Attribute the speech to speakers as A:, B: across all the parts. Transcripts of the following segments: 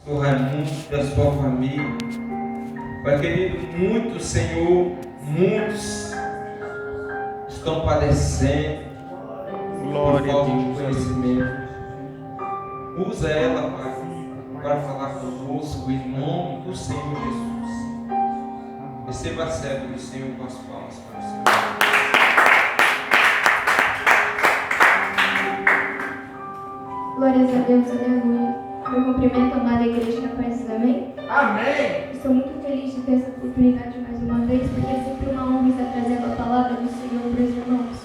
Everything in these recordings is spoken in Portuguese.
A: do Raimundo, da sua família. Pai querido, muitos, Senhor, muitos estão padecendo por falta de conhecimento. Usa ela, Pai, para falar conosco em nome do Senhor Jesus. Receba a serva do Senhor com as palmas para o Senhor.
B: Glórias a Deus, aleluia. Eu cumprimento a amada igreja na paz, amém?
C: Amém!
B: Estou muito feliz de ter essa oportunidade mais uma vez, porque é sempre uma honra estar trazendo a palavra do Senhor para os irmãos.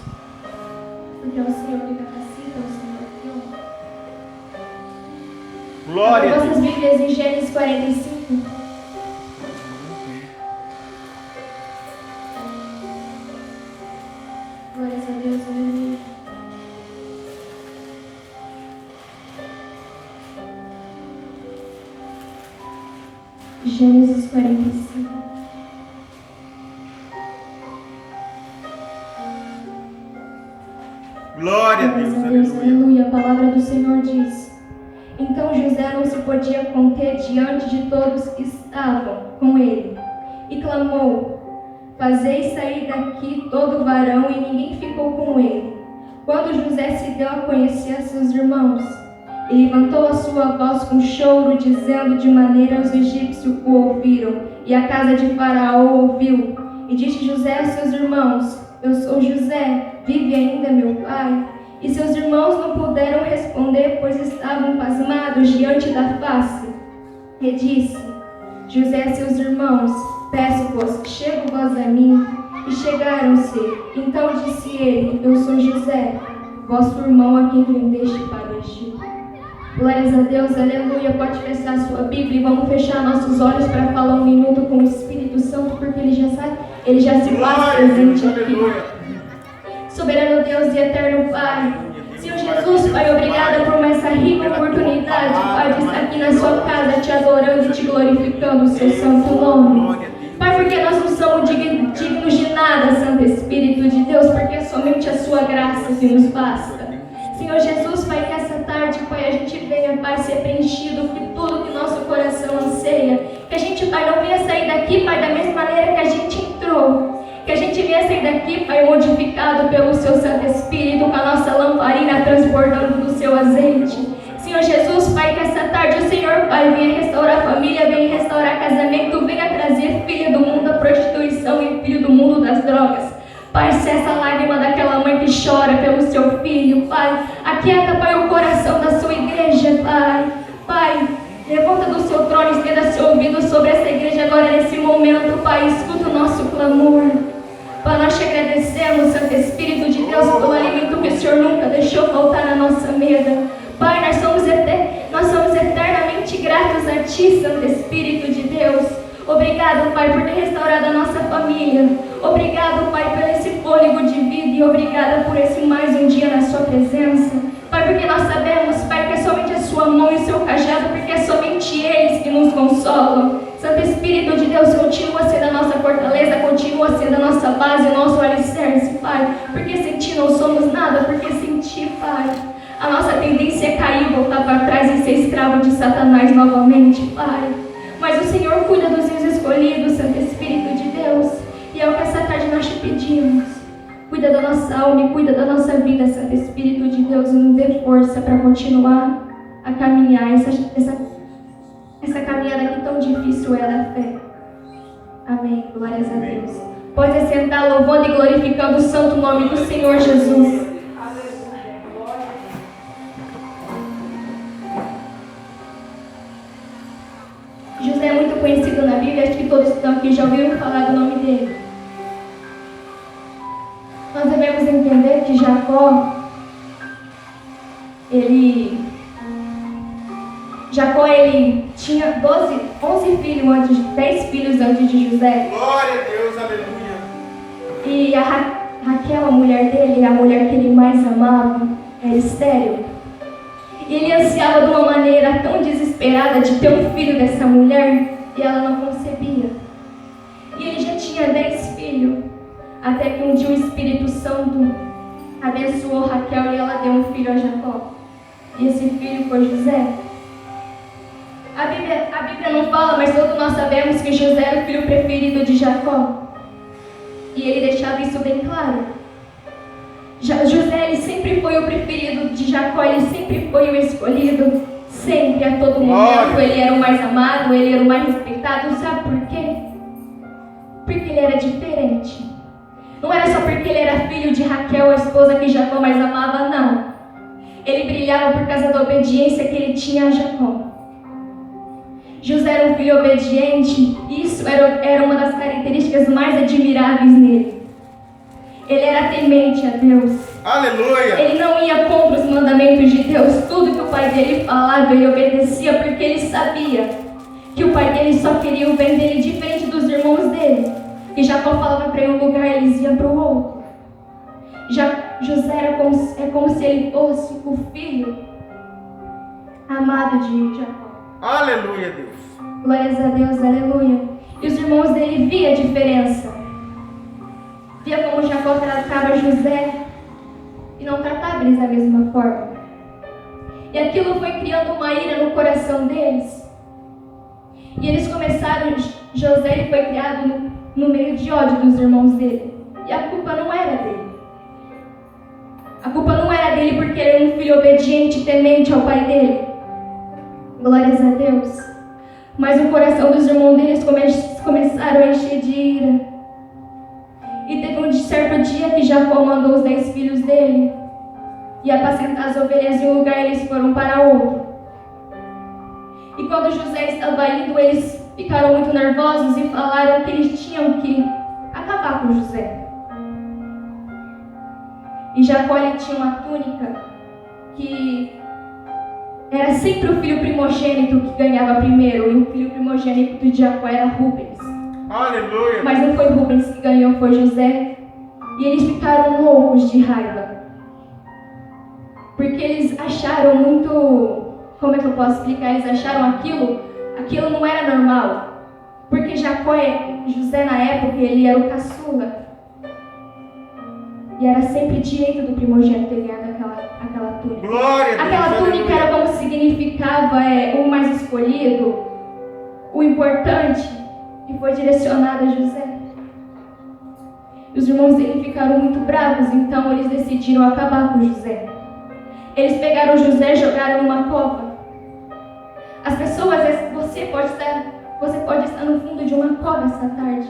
B: Porque é o Senhor que capacita, é o Senhor que honra.
C: Glória a Deus!
B: Nossas Bíblias em Gênesis 45. Glórias a Deus, aleluia. Gênesis 45.
C: Glória a Deus, aleluia!
B: Aleluia. A palavra do Senhor diz: Então José não se podia conter diante de todos que estavam com ele, e clamou: Fazei sair daqui todo varão, e ninguém ficou com ele. Quando José se deu a conhecer a seus irmãos, ele levantou a sua voz com choro, dizendo de maneira os egípcios o ouviram, e a casa de Faraó ouviu. E disse José a seus irmãos: Eu sou José, vive ainda meu pai? E seus irmãos não puderam responder, pois estavam pasmados diante da face. E disse José a seus irmãos: Peço-vos, chego vós a mim. E chegaram-se. Então disse ele: Eu sou José, vosso irmão a quem vendeste para o Egito. Glórias a Deus, aleluia. Pode fechar a sua Bíblia e vamos fechar nossos olhos para falar um minuto com o Espírito Santo, porque ele já sabe, ele já se faz presente aqui. Soberano Deus e eterno Pai, Senhor Jesus, Pai, obrigada por essa rica oportunidade, Pai, de estar aqui na sua casa te adorando e te glorificando o seu santo nome. Pai, porque nós não somos dignos de nada, Santo Espírito de Deus, porque é somente a sua graça que nos basta. Senhor Jesus, Pai, que essa tarde, Pai, a gente venha, Pai, ser preenchido por tudo que nosso coração anseia. Que a gente, Pai, não venha sair daqui, Pai, da mesma maneira que a gente entrou. Que a gente venha sair daqui, Pai, modificado pelo seu Santo Espírito, com a nossa lamparina transbordando do seu azeite. Senhor Jesus, Pai, que essa tarde o Senhor, Pai, venha restaurar a família, venha restaurar casamento, venha trazer filho do mundo da prostituição e filho do mundo das drogas. Pai, cessa a lágrima daquela mãe que chora pelo seu filho, Pai. Aquieta, Pai, o coração da sua igreja, Pai. Pai, levanta do seu trono, estenda seu ouvido sobre essa igreja agora nesse momento, Pai. Escuta o nosso clamor. Pai, nós te agradecemos, Santo Espírito de Deus, pelo alimento que o Senhor nunca deixou faltar na nossa mesa. Pai, nós somos eternamente gratos a Ti, Santo Espírito de Deus. Obrigado, Pai, por ter restaurado a nossa família. Obrigado, Pai, por esse fôlego de vida e obrigada por esse mais um dia na Sua presença. Pai, porque nós sabemos, Pai, que é somente a Sua mão e o Seu cajado, porque é somente eles que nos consolam. Santo Espírito de Deus, continua sendo a nossa fortaleza, continua sendo a nossa base, o nosso alicerce, Pai. Porque sem Ti não somos nada, porque sem Ti, Pai, a nossa tendência é cair, voltar para trás e ser escravo de Satanás novamente, Pai. Mas o Senhor cuida dos seus escolhidos, Santo Espírito de Deus. E é o que essa tarde nós te pedimos. Cuida da nossa alma e cuida da nossa vida, Santo Espírito de Deus. E nos dê força para continuar a caminhar essa caminhada que tão difícil é da fé. Amém. Glórias a Deus. Pode sentar louvando e glorificando o santo nome do Senhor Jesus. José é muito conhecido na Bíblia, acho que todos que estão aqui já ouviram falar do nome dele. Nós devemos entender que Jacó, ele tinha 11 filhos 10 filhos antes de José.
C: Glória a Deus, aleluia!
B: E a Raquel, a mulher dele, a mulher que ele mais amava, era estéril. E ele ansiava de uma maneira tão desesperada de ter um filho dessa mulher, e ela não concebia. E ele já tinha 10 filhos, até que um dia o Espírito Santo abençoou Raquel e ela deu um filho a Jacó. E esse filho foi José. A Bíblia não fala, mas todos nós sabemos que José era o filho preferido de Jacó. E ele deixava isso bem claro. José, ele sempre foi o preferido de Jacó, ele sempre foi o escolhido, sempre, a todo momento. Ele era o mais amado, ele era o mais respeitado. Sabe por quê? Porque ele era diferente. Não era só porque ele era filho de Raquel, a esposa que Jacó mais amava, não. Ele brilhava por causa da obediência que ele tinha a Jacó. José era um filho obediente, e isso era uma das características mais admiráveis nele. Ele era temente a Deus.
C: Aleluia!
B: Ele não ia contra os mandamentos de Deus. Tudo que o pai dele falava, ele obedecia, porque ele sabia que o pai dele só queria o bem dele, diferente dos irmãos dele. E Jacó falava para ir um lugar, eles iam para o outro. José é como se ele fosse o filho amado de Jacó.
C: Aleluia, Deus.
B: Glórias a Deus, aleluia. E os irmãos dele viam a diferença. Via como Jacó tratava José e não tratava eles da mesma forma. E aquilo foi criando uma ira no coração deles. E eles começaram, José ele foi criado no meio de ódio dos irmãos dele. E a culpa não era dele. A culpa não era dele porque ele era um filho obediente, temente ao pai dele. Glórias a Deus. Mas o coração dos irmãos deles começaram a encher de ira. E teve um certo dia que Jacó mandou os 10 filhos dele e apacentar as ovelhas em um lugar, eles foram para outro. E quando José estava indo, eles ficaram muito nervosos e falaram que eles tinham que acabar com José. E Jacó ele tinha uma túnica que era sempre o filho primogênito que ganhava primeiro, e o filho primogênito de Jacó era Rubens.
C: Aleluia!
B: Mas não foi Rubens que ganhou, foi José. E eles ficaram loucos de raiva. Porque eles acharam muito... Como é que eu posso explicar? Eles acharam aquilo não era normal. Porque José na época, ele era o caçula. E era sempre direito do primogênito ter ganhado aquela túnica.
C: Glória a Deus!
B: Aquela túnica era como significava o mais escolhido, o importante, e foi direcionada a José. Os irmãos dele ficaram muito bravos, então eles decidiram acabar com José. Eles pegaram José e jogaram numa cova. As pessoas, você pode estar no fundo de uma cova essa tarde.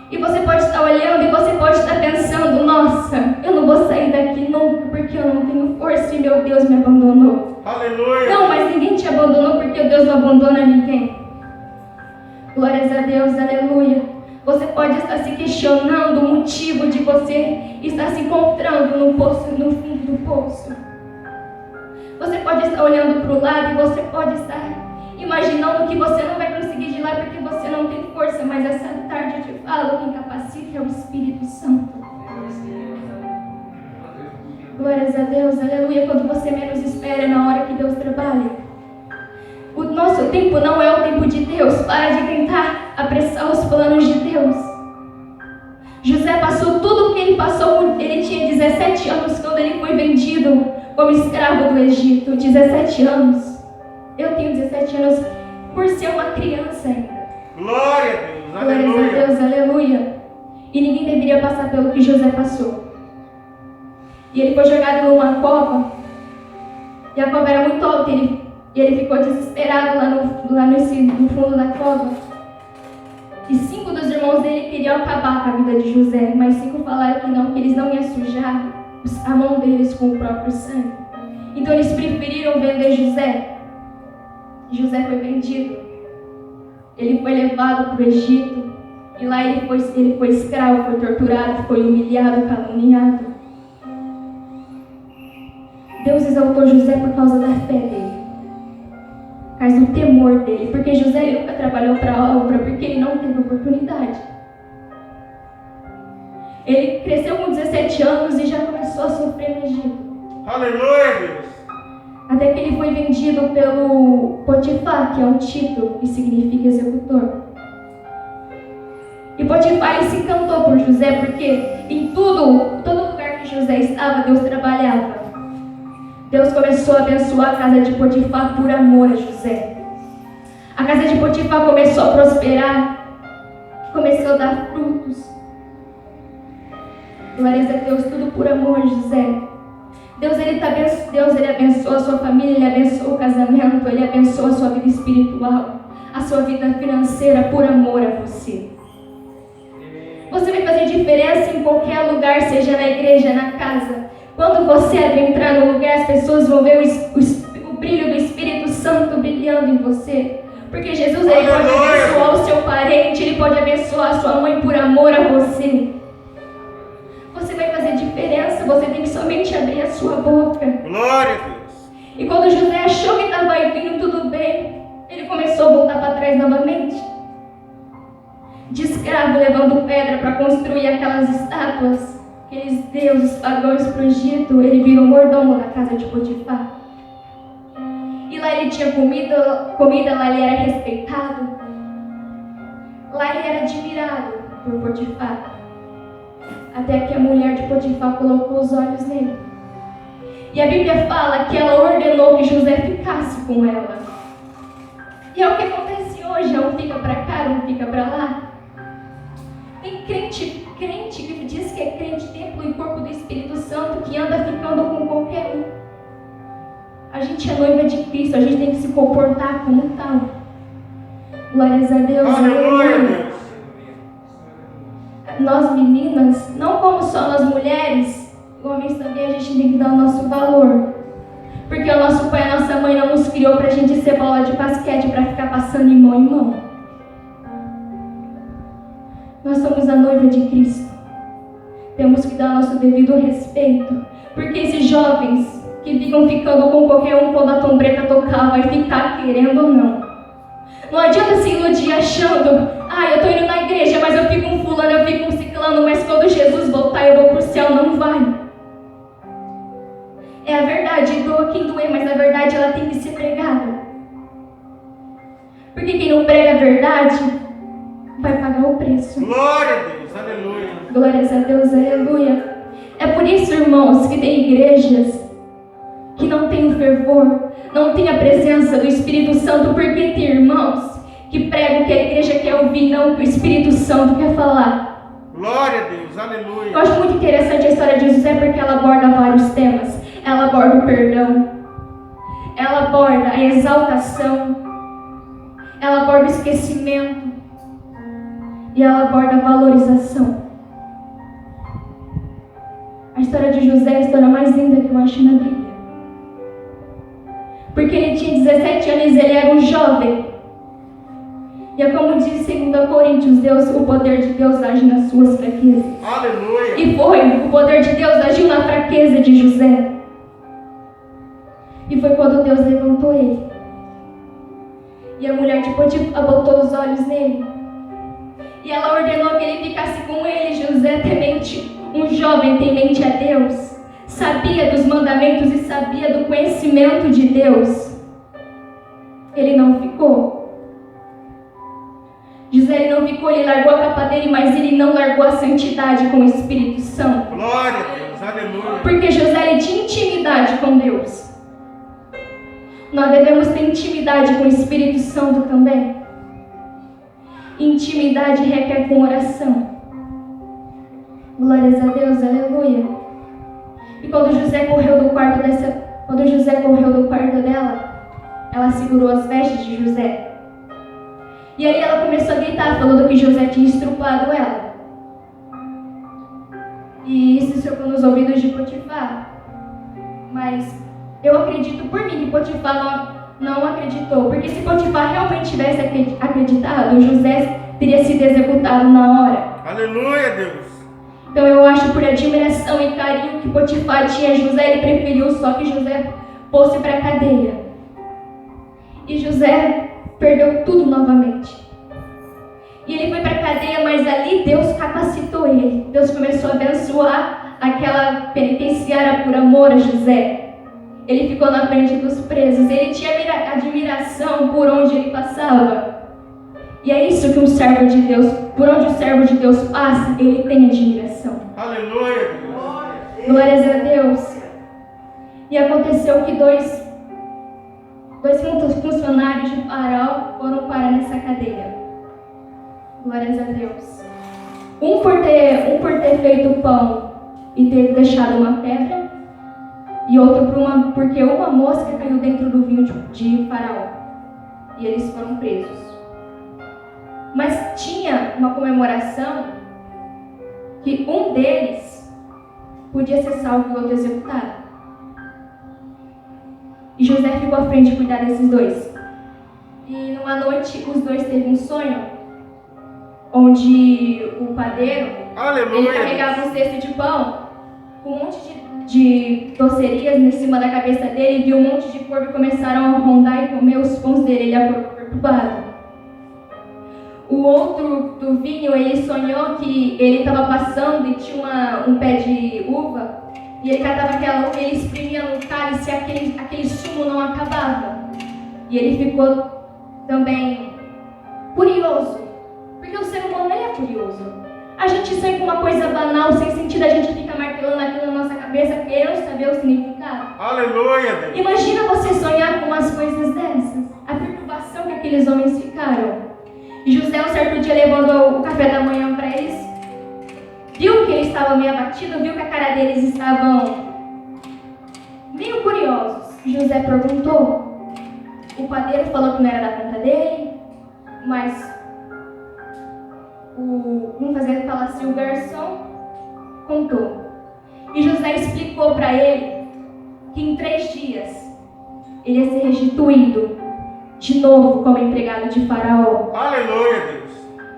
B: E você pode estar olhando e você pode estar pensando, nossa, eu não vou sair daqui nunca porque eu não tenho força e meu Deus me abandonou.
C: Aleluia!
B: Não, mas ninguém te abandonou porque Deus não abandona ninguém. Glórias a Deus, aleluia. Você pode estar se questionando o motivo de você estar se encontrando no fundo do poço. Você pode estar olhando para o lado e você pode estar imaginando que você não vai conseguir ir lá porque você não tem força, mas essa tarde eu te falo, quem capacita é o Espírito Santo. Glórias a Deus, aleluia. Quando você menos espera, é na hora que Deus trabalha. O nosso tempo não é o tempo de Deus. Para de tentar apressar os planos de Deus. José passou tudo o que ele passou. Ele tinha 17 anos quando ele foi vendido como escravo do Egito. 17 anos. Eu tenho 17 anos por ser uma criança ainda.
C: Glória a Deus,
B: Glórias
C: aleluia!
B: a Deus, aleluia. E ninguém deveria passar pelo que José passou. E ele foi jogado numa cova. E a cova era muito alta. E ele ficou desesperado no fundo da cova. E 5 dos irmãos dele queriam acabar com a vida de José. Mas 5 falaram que não, que eles não iam sujar a mão deles com o próprio sangue. Então eles preferiram vender José. José foi vendido. Ele foi levado para o Egito. E lá ele foi escravo, foi torturado, foi humilhado, caluniado. Deus exaltou José por causa da fé dele. Por causa do temor dele. Porque José ele nunca trabalhou para a obra, porque ele não teve oportunidade. Ele cresceu com 17 anos e já começou a sofrer no Egito.
C: Aleluia, Deus!
B: Até que ele foi vendido pelo Potifar, que é um título que significa executor. E Potifar ele se encantou por José, porque em todo lugar que José estava, Deus trabalhava. Deus começou a abençoar a casa de Potifar por amor a José. casa de Potifar começou a prosperar, começou a dar frutos. Glórias a Deus, tudo por amor, José. Deus ele abençoa a sua família, Ele abençoa o casamento, Ele abençoa a sua vida espiritual, a sua vida financeira, por amor a você. Você vai fazer diferença em qualquer lugar, seja na igreja, na casa. Quando você adentrar no lugar, as pessoas vão ver o brilho do Espírito Santo brilhando em você. Porque Jesus ele pode abençoar o seu parente, Ele pode abençoar a sua mãe por amor a você. Você vai fazer diferença, você tem que somente abrir a sua boca.
C: Glória a Deus.
B: E quando José achou que estava indo tudo bem, ele começou a voltar para trás novamente. De escravo, levando pedra para construir aquelas estátuas, aqueles deuses pagãos para o Egito, ele virou mordomo da casa de Potifar. E lá ele tinha comida, lá ele era respeitado. Lá ele era admirado por Potifar. Até que a mulher de Potifar colocou os olhos nele. E a Bíblia fala que ela ordenou que José ficasse com ela. E é o que acontece hoje, um fica para cá, um fica para lá. Tem crente que diz que é crente, templo e corpo do Espírito Santo, que anda ficando com qualquer um. A gente é noiva de Cristo, a gente tem que se comportar como tal. Glórias a Deus.
C: Aleluia, Deus.
B: Nós meninas, não como só nós mulheres, homens também, a gente tem que dar o nosso valor. Porque o nosso pai e a nossa mãe não nos criou pra gente ser bola de basquete, pra ficar passando de mão em mão. Nós somos a noiva de Cristo. Temos que dar nosso devido respeito. Porque esses jovens que ficam ficando com qualquer um quando a trombeta tocar, vai ficar querendo ou não. Não adianta se iludir achando, eu tô indo na igreja, mas eu fico um fulano, eu fico um ciclano, mas quando Jesus voltar eu vou pro céu. Não vai. É a verdade, doa quem doer, mas a verdade ela tem que ser pregada. Porque quem não prega a verdade vai pagar o preço.
C: Glória a Deus, aleluia.
B: Glórias a Deus, aleluia. É por isso, irmãos, que tem igrejas que não tem o fervor, não tem a presença do Espírito Santo, porque tem irmãos que pregam que a igreja quer ouvir, não que o Espírito Santo quer falar.
C: Glória a Deus, aleluia.
B: Eu acho muito interessante a história de José, porque ela aborda vários temas. Ela aborda o perdão, ela aborda a exaltação, ela aborda o esquecimento e ela aborda a valorização. A história de José é a história mais linda que eu acho na Bíblia. Porque ele tinha 17 anos e ele era um jovem. E é como diz 2 Coríntios, o poder de Deus age nas suas fraquezas.
C: Aleluia.
B: E foi, o poder de Deus agiu na fraqueza de José. E foi quando Deus levantou ele. E a mulher de Potifar botou os olhos nele. E ela ordenou que ele ficasse com ele. José, temente, um jovem temente a Deus, sabia dos mandamentos e sabia do conhecimento de Deus. Ele não ficou. José ele não ficou, ele largou a capa dele, mas ele não largou a santidade com o Espírito Santo.
C: Glória a Deus, aleluia.
B: Porque José ele tinha intimidade com Deus. Nós devemos ter intimidade com o Espírito Santo também. Intimidade requer com oração. Glórias a Deus, aleluia. E quando José correu do quarto dela, ela segurou as vestes de José. E aí ela começou a gritar, falando que José tinha estrupado ela. E isso chegou nos ouvidos de Potifar. Mas eu acredito por mim que Potifar não acreditou. Porque se Potifar realmente tivesse acreditado, José teria sido executado na hora.
C: Aleluia, Deus.
B: Então eu acho por admiração e carinho que Potifar tinha a José, ele preferiu só que José fosse para a cadeia. E José perdeu tudo novamente. E ele foi para a cadeia, mas ali Deus capacitou ele. Deus começou a abençoar aquela penitenciária por amor a José. Ele ficou na frente dos presos. Ele tinha admiração por onde ele passava. E é isso que um servo de Deus, por onde o servo de Deus passa, ele tem admiração.
C: Aleluia, Deus.
B: Glórias a Deus. E aconteceu que dois funcionários de Faraó foram para cadeia. Glórias a Deus. Um por ter feito pão e ter deixado uma pedra, e outro porque uma mosca caiu dentro do vinho de Faraó. E eles foram presos. Mas tinha uma comemoração que um deles podia ser salvo e o outro executado. E José ficou à frente de cuidar desses dois. E numa noite, os dois teve um sonho, onde o padeiro, ele carregava um cesto de pão, com um monte de docerias em cima da cabeça dele, e viu um monte de corvo e começaram a rondar e comer os pães dele. Ele acordou perturbado. O outro do vinho, ele sonhou que ele estava passando e tinha um pé de uva, e ele catava aquela uva e ele exprimia no cálice e aquele sumo não acabava. E ele ficou também curioso, porque o ser humano ele é curioso. A gente sonha com uma coisa banal, sem sentido, a gente fica martelando aquilo na nossa cabeça, querendo saber o significado.
C: Aleluia, Deus.
B: Imagina você sonhar com umas coisas dessas, a perturbação que aqueles homens ficaram. E José, um certo dia, levando o café da manhã para eles, viu que eles estavam meio abatidos, viu que a cara deles estavam meio curiosos. José perguntou. O padeiro falou que não era da conta dele, mas vamos falar assim, o garçom contou. E José explicou para ele que em 3 dias ele ia ser restituído de novo como empregado de Faraó.
C: Aleluia, Deus.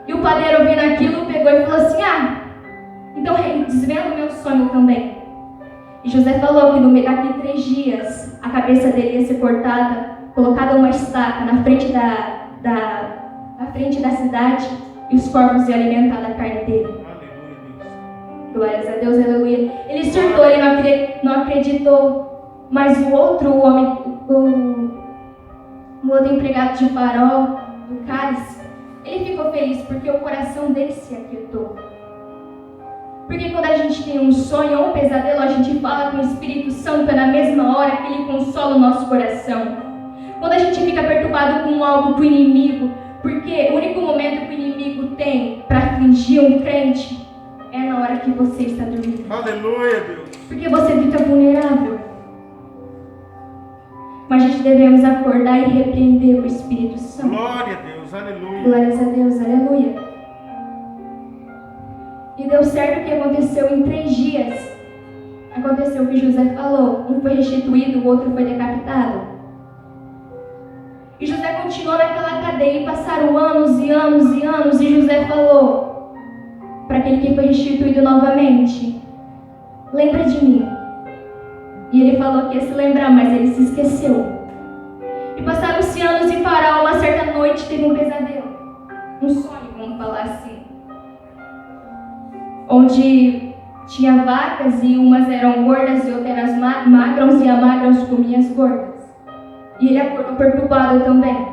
B: E o padeiro, ouvindo aquilo, pegou e falou assim: então rei, desvenda o meu sonho também. E José falou que daqui 3 dias a cabeça dele ia ser cortada, colocada uma estaca na frente na frente da cidade, e os corvos iam alimentar da carne dele.
C: Aleluia, Deus.
B: Glórias a Deus, aleluia. Ele surtou, ele não acreditou. Mas o outro homem, o outro empregado de Faraó, do cálice, ele ficou feliz porque o coração dele se aquietou. Porque quando a gente tem um sonho ou um pesadelo, a gente fala com o Espírito Santo na mesma hora que ele consola o nosso coração. Quando a gente fica perturbado com algo do inimigo, porque o único momento que o inimigo tem para afligir um crente é na hora que você está dormindo.
C: Aleluia, Deus.
B: Porque você fica vulnerável. Mas a gente devemos acordar e repreender o Espírito Santo.
C: Glória a Deus, aleluia.
B: Glórias a Deus, aleluia. E deu certo o que aconteceu em 3 dias. Aconteceu o que José falou. Um foi restituído, o outro foi decapitado. E José continuou naquela cadeia e passaram anos e anos e anos. E José falou para aquele que foi restituído novamente: lembra de mim. E ele falou que ia se lembrar, mas ele se esqueceu. E passaram-se anos e Faraó, uma certa noite, teve um pesadelo. Um sonho, vamos falar assim. Onde tinha vacas e umas eram gordas e outras eram magras, e a magras comia as gordas. E ele acordou perturbado também.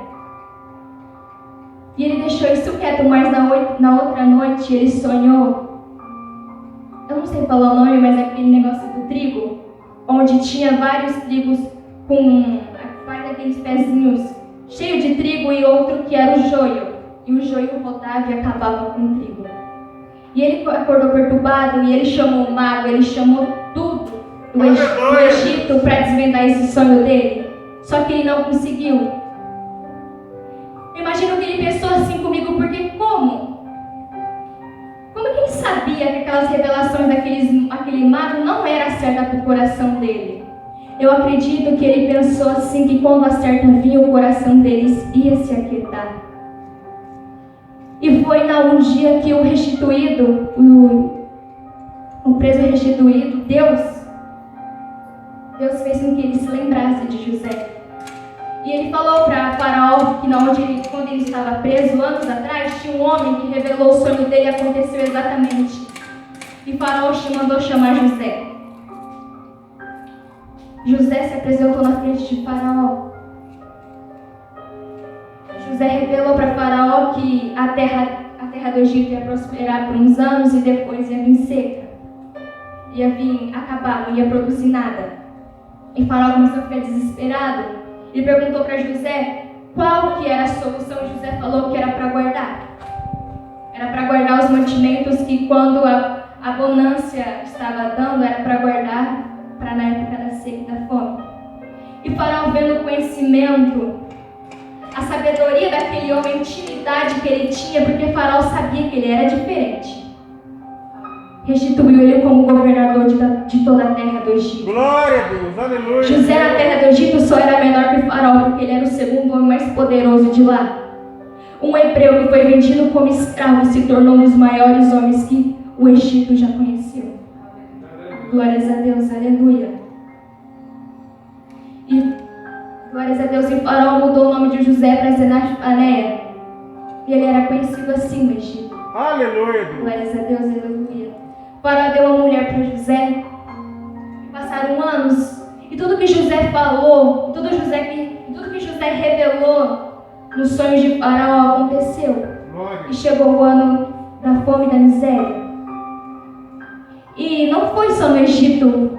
B: E ele deixou isso quieto, mas na outra noite ele sonhou. Eu não sei falar o nome, mas é aquele negócio do trigo, onde tinha vários trigos com vários daqueles pezinhos cheios de trigo e outro que era o joio. E o joio rodava e acabava com o trigo. E ele acordou perturbado e ele chamou o mago, ele chamou tudo do Egito para desvendar esse sonho dele. Só que ele não conseguiu. Eu imagino que ele pensou assim comigo, porque como? Como que ele sabia que aquelas revelações daquele mago não era certa para o coração dele? Eu acredito que ele pensou assim, que quando a certa vinha, o coração deles ia se aquietar. E foi um dia que o restituído, o preso restituído, Deus fez com que ele se lembrasse de José. E ele falou para Faraó que quando ele estava preso, anos atrás, tinha um homem que revelou o sonho dele e aconteceu exatamente. E Faraó mandou chamar José. José se apresentou na frente de Faraó. José revelou para Faraó que a terra do Egito ia prosperar por uns anos e depois ia vir seca. Ia vir acabar, não ia produzir nada. E Faraó começou a ficar desesperado. Ele perguntou para José qual que era a solução. José falou que era mantimentos que, quando a bonança estava dando, era para guardar para na época da seca e da fome. E Faraó, vendo o conhecimento, a sabedoria daquele homem, a intimidade que ele tinha, porque Faraó sabia que ele era diferente, restituiu ele como governador de toda a terra do Egito.
C: Glória a Deus, aleluia.
B: José na terra do Egito só era menor que Faraó, porque ele era o segundo homem mais poderoso de lá. Um hebreu que foi vendido como escravo se tornou um dos maiores homens que o Egito já conheceu. Glórias a Deus, aleluia. E glórias a Deus, e Faraó mudou o nome de José para Zenath-Paneia. E ele era conhecido assim no Egito.
C: Aleluia, Deus.
B: Glórias a Deus, aleluia. Faraó deu uma mulher para José. Passaram anos. E tudo que José falou, tudo que José revelou nos sonhos de Faraó aconteceu.
C: Glória.
B: E chegou o ano da fome e da miséria. E não foi só no Egito.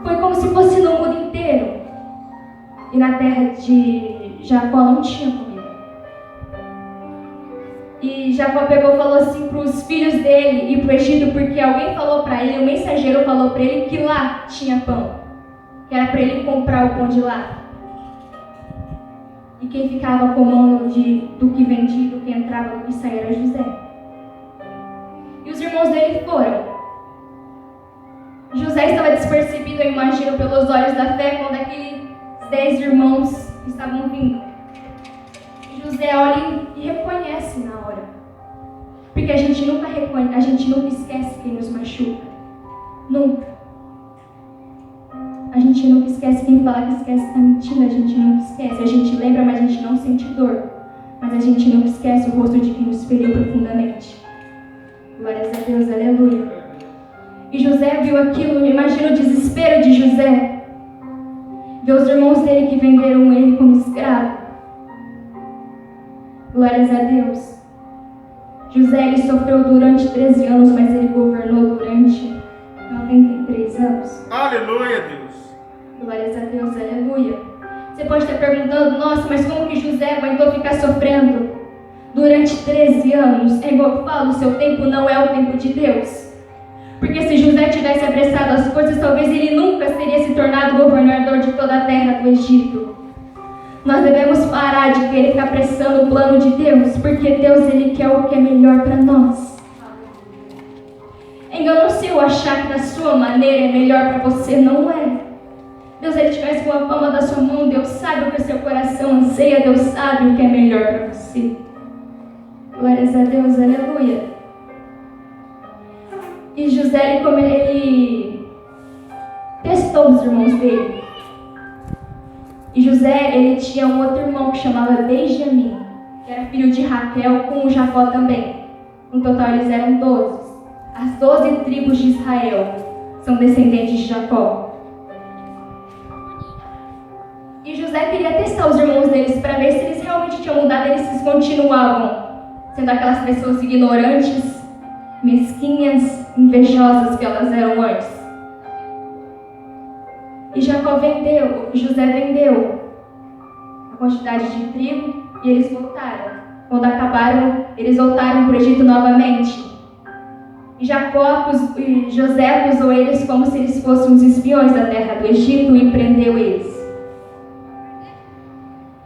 B: Foi como se fosse no mundo inteiro. E na terra de Jacó não tinha comida. E Jacó pegou e falou assim para os filhos dele ir para o Egito, porque alguém falou para ele, o mensageiro falou para ele que lá tinha pão. Que era para ele comprar o pão de lá. E quem ficava com mão do que vendia, do que entrava, do que saía era José. E os irmãos dele foram. José estava despercebido, eu imagino, pelos olhos da fé, quando aqueles 10 irmãos estavam vindo. E José olha e reconhece na hora. Porque a gente nunca esquece quem nos machuca. Nunca. A gente nunca esquece, quem fala que esquece está mentindo, a gente nunca esquece. A gente lembra, mas a gente não sente dor. Mas a gente nunca esquece o rosto de quem nos feriu profundamente. Glórias a Deus, aleluia. E José viu aquilo, imagina o desespero de José. Ver os irmãos dele que venderam ele como escravo. Glórias a Deus. José, ele sofreu durante 13 anos, mas ele governou durante 93 anos.
C: Aleluia, Deus.
B: Glórias a Deus, aleluia. Você pode estar perguntando, nossa, mas como que José aguentou ficar sofrendo durante 13 anos? É igual eu falo, o seu tempo não é o tempo de Deus. Porque se José tivesse apressado as coisas, talvez ele nunca teria se tornado governador de toda a terra do Egito. Nós devemos parar de querer ficar apressando o plano de Deus, porque Deus, ele quer o que é melhor para nós. Engano seu achar que da sua maneira é melhor para você, não é. Deus, ele te conhece com a palma da sua mão, Deus sabe o que o seu coração anseia, Deus sabe o que é melhor para você. Glórias a Deus, aleluia. E José, ele testou os irmãos dele. E José, ele tinha um outro irmão que chamava Benjamim, que era filho de Raquel com Jacó também. No total eles eram 12. As 12 tribos de Israel são descendentes de Jacó. E José queria testar os irmãos deles para ver se eles realmente tinham mudado, eles continuavam sendo aquelas pessoas ignorantes, mesquinhas, invejosas que elas eram antes. E José vendeu a quantidade de trigo e eles voltaram. Quando acabaram, eles voltaram para o Egito novamente. E José acusou eles como se eles fossem os espiões da terra do Egito e prendeu eles.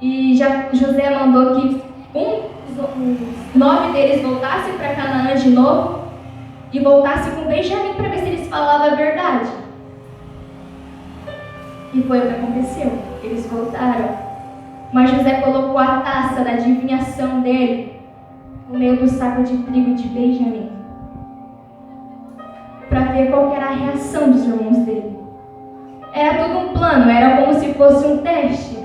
B: E José mandou que os 9 deles voltassem para Canaã de novo e voltassem com Benjamim para ver se eles falavam a verdade. E foi o que aconteceu. Eles voltaram. Mas José colocou a taça da adivinhação dele no meio do saco de trigo de Benjamim, para ver qual era a reação dos irmãos dele. Era tudo um plano, era como se fosse um teste.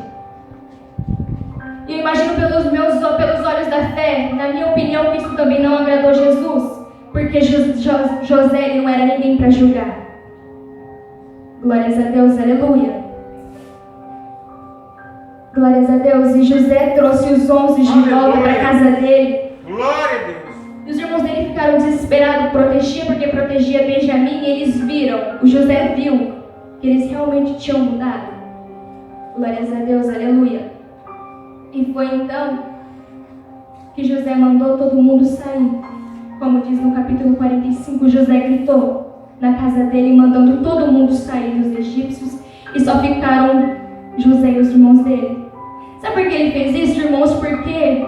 B: E eu imagino pelos olhos da fé, na minha opinião, que isso também não agradou Jesus, porque José ele não era ninguém para julgar. Glórias a Deus, aleluia. Glórias a Deus. E José trouxe os 11 de volta para a casa dele.
C: Glória a Deus.
B: E os irmãos dele ficaram desesperados, porque protegia Benjamim, e eles viram, o José viu que eles realmente tinham mudado. Glórias a Deus, aleluia. E foi então que José mandou todo mundo sair. como diz no capítulo 45, José gritou na casa dele, mandando todo mundo sair dos egípcios, e só ficaram José e os irmãos dele. Sabe por que ele fez isso, irmãos? Porque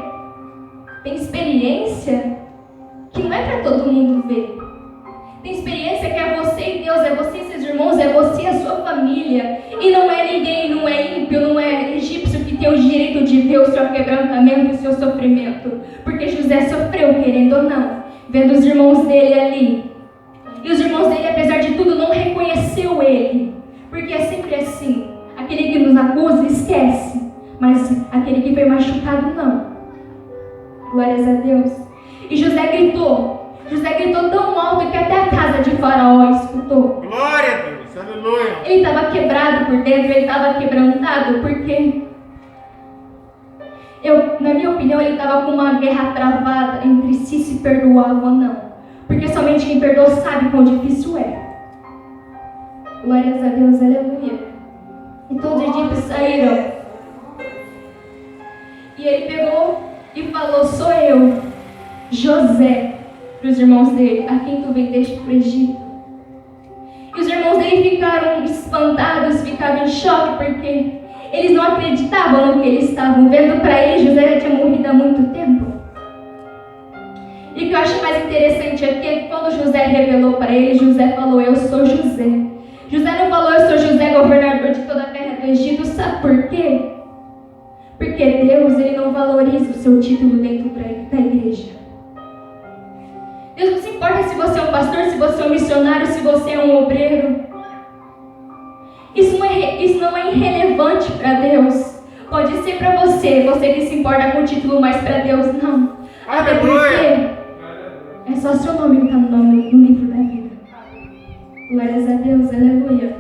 B: tem experiência que não é para todo mundo ver. Tem experiência que é você e Deus, é você e seus irmãos, é você e a sua família. E não é ninguém, não é ímpio, não é egípcio que tem o direito de ver o seu quebrantamento e o seu sofrimento. Porque José sofreu, querendo ou não, vendo os irmãos dele ali. E os irmãos dele, apesar de tudo, não reconheceu ele. Porque é sempre assim. Aquele que nos acusa, esquece. Mas aquele que foi machucado, não. Glórias a Deus. E José gritou tão alto que até a casa de Faraó escutou.
C: Glória a Deus, aleluia.
B: Ele estava quebrado por dentro, ele estava quebrantado, porque, na minha opinião, ele estava com uma guerra travada entre si, se perdoava ou não. Porque somente quem perdoa sabe quão difícil é. Glórias a Deus, aleluia. E todos os egípcios saíram. E ele pegou e falou: sou eu, José, para os irmãos dele, a quem tu vendeste para o Egito. E os irmãos dele ficaram espantados, ficaram em choque, porque eles não acreditavam no que eles estavam vendo. Para eles, José já tinha morrido há muito tempo. E o que eu acho mais interessante é que quando José revelou para eles, José falou: eu sou José. José não falou: eu sou José, governador de toda a terra do Egito. Sabe por quê? Porque Deus, ele não valoriza o seu título dentro da igreja. Deus não se importa se você é um pastor, se você é um missionário, se você é um obreiro. Isso não é irrelevante para Deus. Pode ser para você que se importa com o título, mas para Deus não. Até porque é só seu nome que está no livro da vida. Glórias a Deus, aleluia.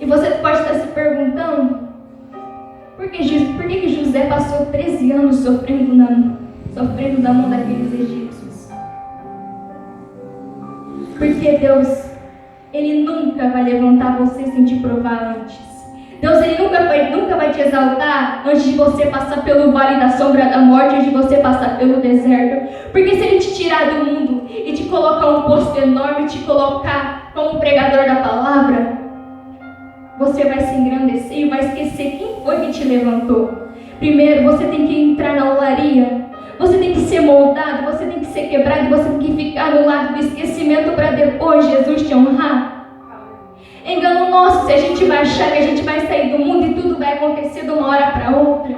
B: E você pode estar se perguntando: por que José passou 13 anos sofrendo da mão daqueles egípcios? Porque Deus, ele nunca vai levantar você sem te provar antes. Deus, ele nunca vai te exaltar antes de você passar pelo vale da sombra da morte, antes de você passar pelo deserto. Porque se ele te tirar do mundo e te colocar um posto enorme, te colocar como pregador da palavra, você vai se engrandecer e vai esquecer quem foi que te levantou. Primeiro, você tem que entrar na olaria. Você tem que ser moldado, você tem que ser quebrado, você tem que ficar no lado do esquecimento para depois Jesus te honrar. Engano nosso se a gente vai achar que a gente vai sair do mundo e tudo vai acontecer de uma hora para outra.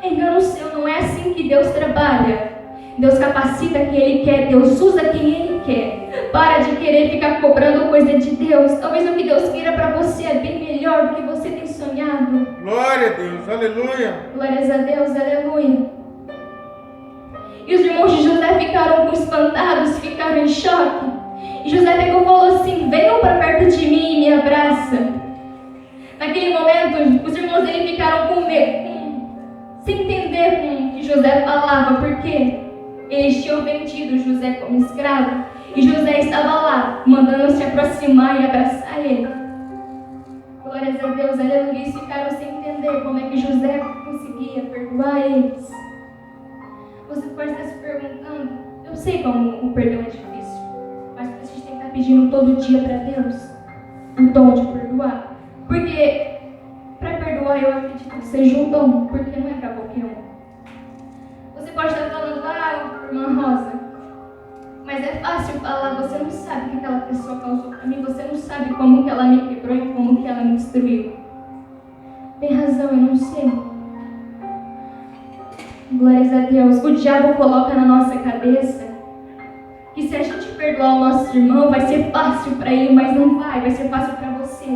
B: Engano seu, não é assim que Deus trabalha. Deus capacita quem Ele quer, Deus usa quem Ele quer. Para de querer ficar cobrando coisa de Deus. Talvez o que Deus queira para você é bem melhor do que você tem sonhado.
C: Glória a Deus, aleluia.
B: Glórias a Deus, aleluia. E os irmãos de José ficaram espantados, ficaram em choque. E José pegou e falou assim: venham para perto de mim e me abraça. Naquele momento, os irmãos dele ficaram com medo, sem entender com o que José falava, porque eles tinham vendido José como escravo. E José estava lá, mandando se aproximar e abraçar ele. Glórias a Deus, aleluia. Eles ficaram sem entender como é que José conseguia perdoar eles. Você pode estar se perguntando: eu sei como o perdão é difícil, mas a gente tem que estar pedindo todo dia para Deus o dom de perdoar. Porque para perdoar eu acredito que seja um dom, porque não é para qualquer um. Você pode estar falando: irmã Rosa, mas é fácil falar, você não sabe o que aquela pessoa causou para mim, você não sabe como que ela me quebrou e como que ela me destruiu. Tem razão, eu não sei. Glórias a Deus. O diabo coloca na nossa cabeça que se a gente perdoar o nosso irmão, vai ser fácil para ele, mas não vai ser fácil para você.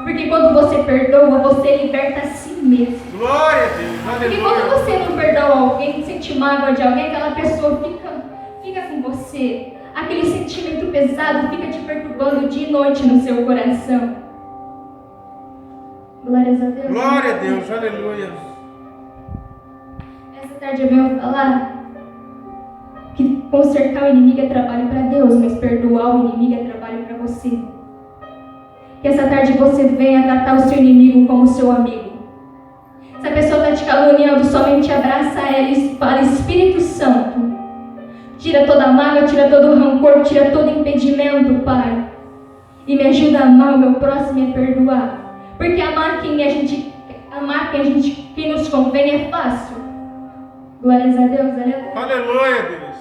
B: Porque quando você perdoa, você liberta a si mesmo.
C: Glória a Deus, aleluia.
B: Porque quando você não perdoa alguém, sente mágoa de alguém, aquela pessoa fica com você. Aquele sentimento pesado fica te perturbando dia e noite no seu coração. Glórias a Deus.
C: Glória a Deus, aleluia.
B: Essa tarde eu venho falar que consertar o inimigo é trabalho para Deus, mas perdoar o inimigo é trabalho para você. Que essa tarde você venha tratar o seu inimigo como seu amigo. Se a pessoa está te caluniando, somente abraça ela e fala: Espírito Santo, Tira toda mágoa, tira todo rancor, tira todo impedimento, Pai. E me ajuda a amar o meu próximo e a perdoar. Porque amar quem nos convém é fácil. Glórias a Deus, aleluia.
C: Aleluia, Deus.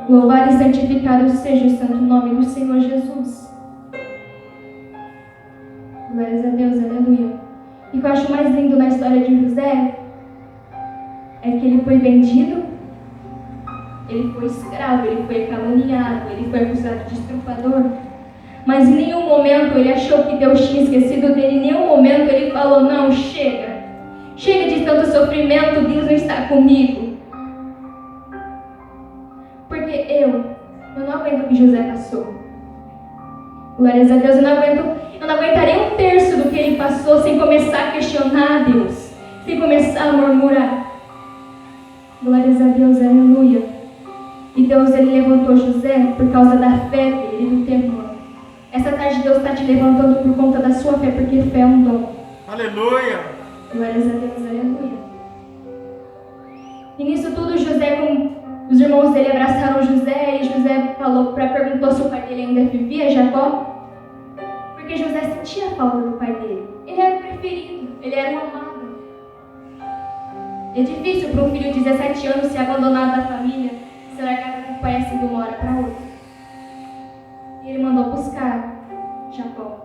B: Louvado e santificado seja o santo nome do Senhor Jesus. Glórias a Deus, aleluia. E o que eu acho mais lindo na história de José é que ele foi vendido, ele foi escravo, ele foi caluniado, ele foi acusado de estuprador. Mas em nenhum momento ele achou que Deus tinha esquecido dele, em nenhum momento ele falou, não, chega. Chega de tanto sofrimento, Deus não está comigo. Porque eu não aguento o que José passou. Glórias a Deus, eu não aguentaria um terço do que ele passou sem começar a questionar Deus, sem começar a murmurar. Glórias a Deus, aleluia. E Deus, ele levantou José por causa da fé dele e do temor. Essa tarde Deus está te levantando por conta da sua fé, porque fé é um dom.
C: Aleluia.
B: Glórias a Deus, aleluia. E nisso tudo José, os irmãos dele abraçaram José e José perguntou se o pai dele ainda vivia, Jacó. Porque José sentia a falta do pai dele. Ele era o preferido, ele era o amado. É difícil para um filho de 17 anos ser abandonado da família, ser largado com o pai assim de uma hora para outra. E ele mandou buscar Jacó.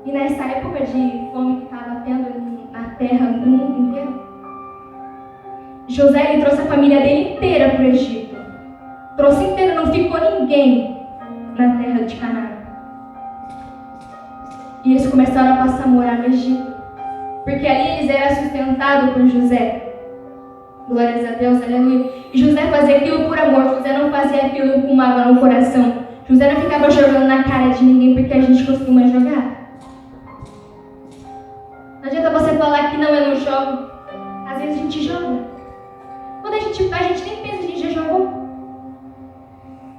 B: E nessa época de fome que estava tendo na terra, no mundo inteiro, José ele trouxe a família dele inteira para o Egito. Trouxe inteira, não ficou ninguém na terra de Canaã. E eles começaram a passar a morar no Egito. Porque ali eles eram sustentados por José. Glórias a Deus, aleluia. E José fazia aquilo por amor. José não fazia aquilo com mágoa no coração. José não ficava jogando na cara de ninguém porque a gente costuma jogar. Não adianta você falar que não, eu não jogo. Às vezes a gente joga. Quando a gente faz, a gente nem pensa, a gente já jogou.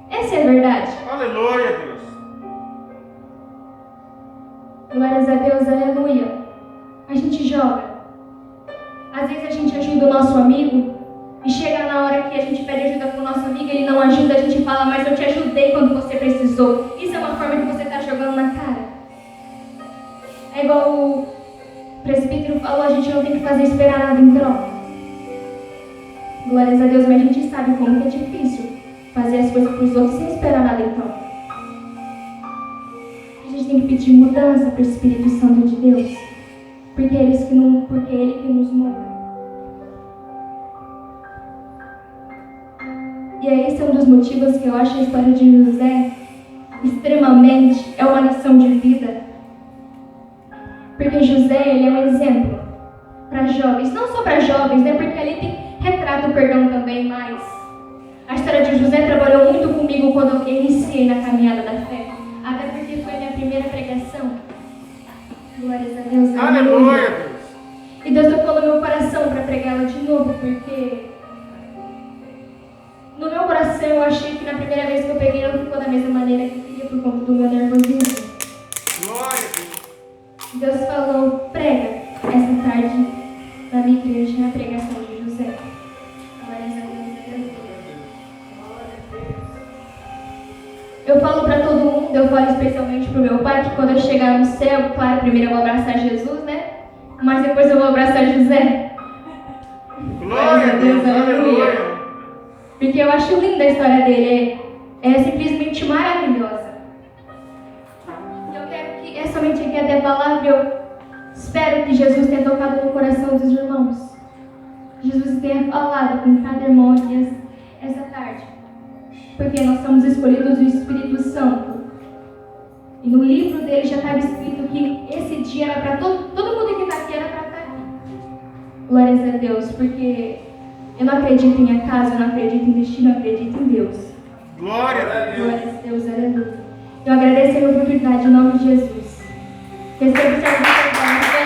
B: Essa é a verdade.
C: Aleluia, Deus.
B: Glórias a Deus, aleluia. A gente joga. Às vezes a gente ajuda o nosso amigo e chega na hora que a gente pede ajuda para o nosso amigo, ele não ajuda, a gente fala, mas eu te ajudei quando você precisou. Isso é uma forma que você está jogando na cara. É igual o presbítero falou, a gente não tem que fazer esperar nada em troca. Glórias a Deus, mas a gente sabe como que é difícil fazer as coisas para os outros sem esperar nada em troca. A gente tem que pedir mudança para o Espírito Santo de Deus. Porque é Ele que nos muda. E esse é um dos motivos que eu acho a história de José extremamente, é uma lição de vida. Porque José, ele é um exemplo para jovens, não só para jovens, né? Porque ali retrata o perdão também, mas a história de José trabalhou muito comigo quando eu iniciei na caminhada da fé. Até porque foi a minha primeira pregação. Glórias a Deus.
C: Aleluia, Deus.
B: E Deus tocou no meu coração para pregá-la de novo, porque no meu coração eu achei que na primeira vez que eu peguei não ficou da mesma maneira que eu queria por conta do meu nervosismo.
C: Glória a Deus.
B: Deus falou, prega essa tarde na minha igreja a pregação de José. Glórias a Deus, aleluia. Eu falo para todo mundo, eu falo especialmente para o meu pai, que quando eu chegar no céu, claro, primeiro eu vou abraçar Jesus, né? Mas depois eu vou abraçar José.
C: Glória a Deus, aleluia.
B: Porque eu acho linda a história dele, é simplesmente maravilhosa. Eu quero que, é somente aqui até a palavra, eu espero que Jesus tenha tocado no coração dos irmãos. Jesus tenha falado com cada irmão aqui essa tarde. Porque nós somos escolhidos do Espírito Santo. E no livro dele já estava escrito que esse dia era para todo mundo que está aqui era para estar aqui. Glórias a Deus, porque eu não acredito em acaso, eu não acredito em destino, eu acredito em Deus.
C: Glória a Deus.
B: Glórias a Deus, aleluia. Eu agradeço a oportunidade em nome de Jesus. Recebo o serviço da